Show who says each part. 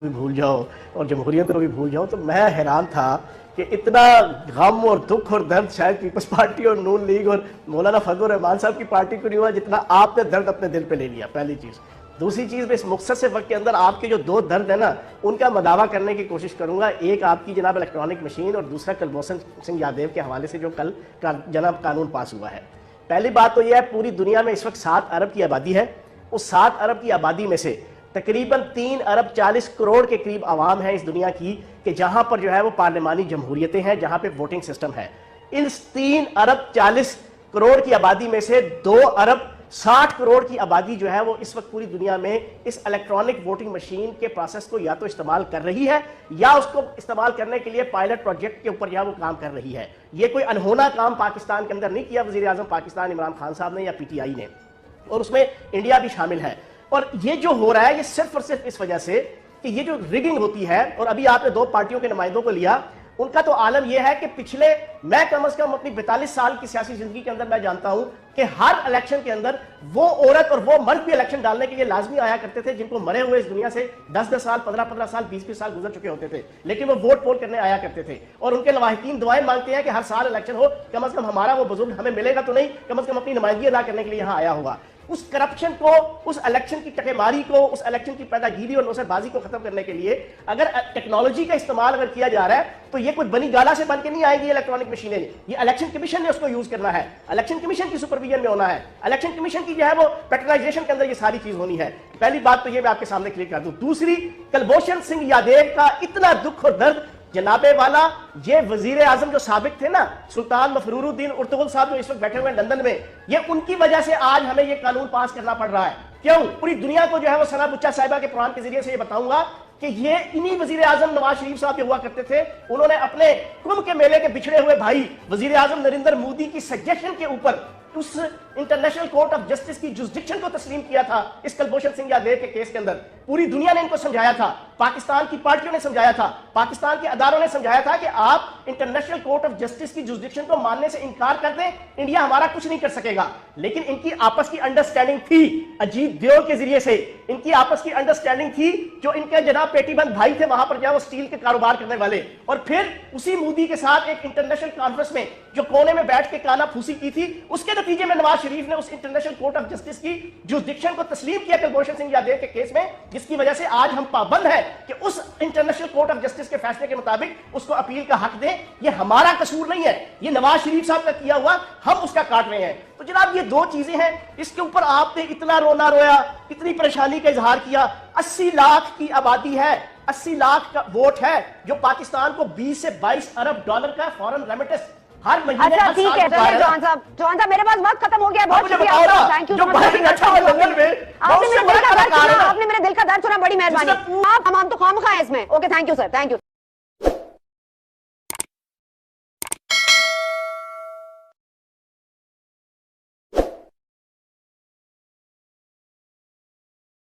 Speaker 1: بھول جاؤ اور جمہوریت کو بھی بھول جاؤ. تو میں حیران تھا کہ اتنا غم اور دکھ اور درد شاید پیپلز پارٹی اور نون لیگ اور مولانا فضل الرحمان صاحب کی پارٹی کو نہیں ہوا جتنا آپ نے درد اپنے دل پہ لے لیا. پہلی چیز. دوسری چیز میں اس مختصر سے وقت کے اندر آپ کے جو دو درد ہیں نا ان کا مداوع کرنے کی کوشش کروں گا. ایک آپ کی جناب الیکٹرانک مشین اور دوسرا کلبھوشن سنگھ یادیو کے حوالے سے جو کل جناب قانون پاس ہوا ہے. پہلی بات تو یہ ہے پوری دنیا میں اس وقت 7 ارب کی آبادی ہے. اس 7 ارب کی آبادی میں سے تقریباً 3 ارب 40 کروڑ کے قریب عوام ہے اس دنیا کی کہ جہاں پر جو ہے وہ پارلیمانی جمہوریتیں ہیں, جہاں پہ ووٹنگ سسٹم ہے. اس 3 ارب 40 کروڑ کی آبادی میں سے 2 ارب 60 کروڑ کی آبادی جو ہے وہ اس وقت پوری دنیا میں اس الیکٹرانک ووٹنگ مشین کے پروسیس کو یا تو استعمال کر رہی ہے یا اس کو استعمال کرنے کے لیے پائلٹ پروجیکٹ کے اوپر وہ کام کر رہی ہے. یہ کوئی انہونا کام پاکستان کے اندر نہیں کیا وزیر اعظم پاکستان عمران خان صاحب نے یا پی ٹی آئی نے, اور اس میں انڈیا بھی شامل ہے. اور یہ جو ہو رہا ہے یہ صرف اور صرف اس وجہ سے کہ یہ جو ریگنگ ہوتی ہے, اور ابھی آپ نے 2 پارٹیوں کے نمائندوں کو لیا, ان کا تو عالم یہ ہے کہ پچھلے میں کم از کم اپنی 42 سال کی سیاسی زندگی کے اندر میں جانتا ہوں کہ ہر الیکشن کے اندر وہ عورت اور وہ مرد بھی الیکشن ڈالنے کے لیے لازمی آیا کرتے تھے جن کو مرے ہوئے اس دنیا سے 10 سال 15 سال 20 سال گزر چکے ہوتے تھے, لیکن وہ ووٹ پول کرنے آیا کرتے تھے. اور ان کے لواحقین دعائیں مانگتے ہیں کہ ہر سال الیکشن ہو, کم از کم ہمارا وہ بزرگ ہمیں ملے گا تو نہیں, کم از کم اپنی نمائندگی ادا کرنے کے لیے یہاں آیا ہوگا. اس کرپشن کو, اس الیکشن کی ٹکے ماری کو, اس الیکشن کی پیدا گیری اور نوسر بازی کو ختم کرنے کے لیے اگر ٹیکنالوجی کا استعمال اگر کیا جا رہا ہے تو یہ کوئی بنی گالا سے بن کے نہیں آئے گی الیکٹرانک مشینیں. یہ الیکشن کمیشن نے اس کو یوز کرنا ہے, الیکشن کمیشن کی سپرویژن میں ہونا ہے, الیکشن کمیشن کی جو ہے وہ پیٹرنائزیشن کے اندر یہ ساری چیز ہونی ہے. پہلی بات تو یہ میں آپ کے سامنے کلیئر کر دوں. دوسری, کلبھوشن سنگھ یادیو کا اتنا دکھ اور درد جناب والا, یہ وزیر اعظم جو سابق تھے نا سلطان مفرور الدین ارطغرل صاحب جو اس وقت بیٹھے ہوئے ہیں لندن میں, یہ ان کی وجہ سے آج ہمیں یہ قانون پاس کرنا پڑ رہا ہے. کیوں؟ پوری دنیا کو جو ہے وہ ثنا بچہ صاحبہ کے پروگرام کے ذریعے سے یہ بتاؤں گا کہ یہ انہی وزیر اعظم نواز شریف صاحب جو ہوا کرتے تھے, انہوں نے اپنے کمبھ کے میلے کے بچھڑے ہوئے بھائی وزیر اعظم نریندر مودی کی سجیشن کے اوپر اس انٹرنیشنل کورٹ آف جسٹس کی جوسڈکشن کو تسلیم کیا تھا اس کلبھوشن سنگھ یادیو کے کیس کے اندر. پوری دنیا نے ان کو سمجھایا تھا, پاکستان کی پارٹیوں نے سمجھایا تھا, پاکستان کے اداروں نے سمجھایا تھا کہ آپ انٹرنیشنل کورٹ آف جسٹس کی جوسڈکشن کو ماننے سے انکار کر دیں, انڈیا ہمارا کچھ نہیں کر سکے گا. لیکن ان کی آپس کی انڈرسٹینڈنگ تھی اجیت دیو کے ذریعے سے, ان کی آپس کی انڈرسٹینڈنگ تھی جو ان کے جناب پیٹی بند بھائی تھے وہاں پر وہ سٹیل کے کاروبار کرنے والے, اور پھر اسی مودی کے ساتھ ایک انٹرنیشنل کانفرنس میں جو کونے میں بیٹھ کے کانا پھوسی کی تھی, اس کے نتیجے میں نواز شریف نے اس انٹرنیشنل کورٹ آف جسٹس کی جوسڈکشن کو تسلیم کیا کلبھوشن سنگھ یادیو کے کیس میں, جس کی وجہ سے آج ہم پابند ہیں کہ اس انٹرنیشنل کورٹ آف جسٹس کے فیصلے کے مطابق اس کو اپیل کا حق دیں. یہ ہمارا قصور نہیں ہے, یہ نواز شریف صاحب کا کیا ہوا, ہم اس کا کاٹ رہے ہیں. تو جناب یہ 2 چیزیں ہیں, اس کے اوپر آپ نے اتنا رونا رویا, اتنی پریشانی کا اظہار کیا. 80 لاکھ کی آبادی ہے, 80 لاکھ کا ووٹ ہے جو پاکستان کو 20 سے 22 ارب ڈالر کا فورن ریمیٹنس ہر مہینے. اچھا ٹھیک ہے
Speaker 2: جوان صاحب میرے پاس وقت ختم ہو گیا, بہت شکریہ, تھینک یو. آپ نے میرے دل کا درد سنا, بڑی مہربانی. آپ ہم تو خواہ مخواہ ہیں اس میں. Okay, thank you sir, thank you.